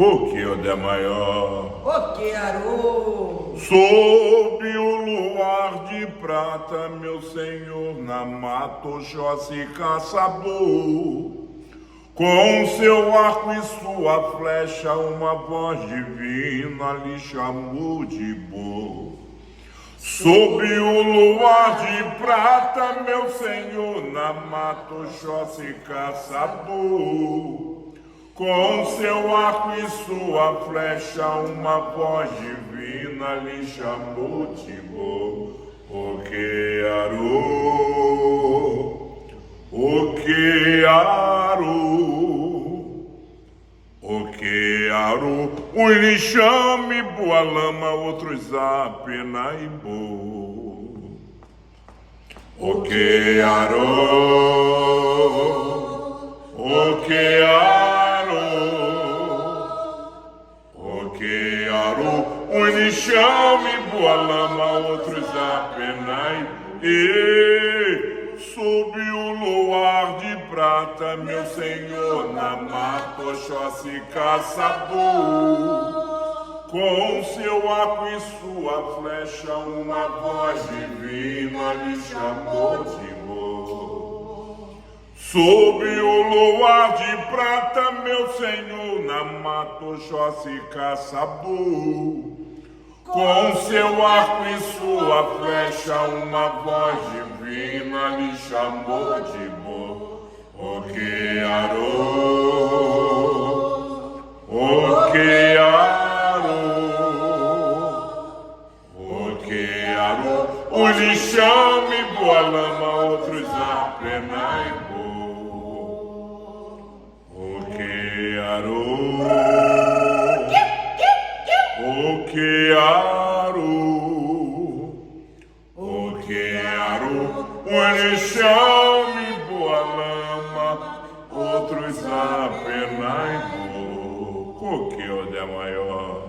O que o de maior? O que arou? Sob o luar de prata, meu senhor, na mata Oxóssi caçador. Com seu arco e sua flecha, uma voz divina lhe chamou de bom. Sob o luar de prata, meu senhor, na mata Oxóssi caçador. Com seu arco e sua flecha, uma voz divina lhe chamou de bom. O que arou, o que arou, o que arou. Uns lhe chame boa lama, outros a pena e boa. O que arou, o que arou. Uns lhe chame boa lama, outros a pena e sob o luar de prata, meu senhor, na mata Oxóssi caçador. Com seu arco e sua flecha, uma voz divina lhe chamou de bom. Sob o luar de prata, meu senhor, na mata Oxóssi caçador. Com seu arco e sua flecha, uma voz divina lhe chamou de bom. O que arou, o que arou, o que arou. Uns lhe chame boa lama, outros a pena e boa. O que arou, o que arou, o que arou. Uns lhe chame boa lama, outros a pena e boa. O que o de maior?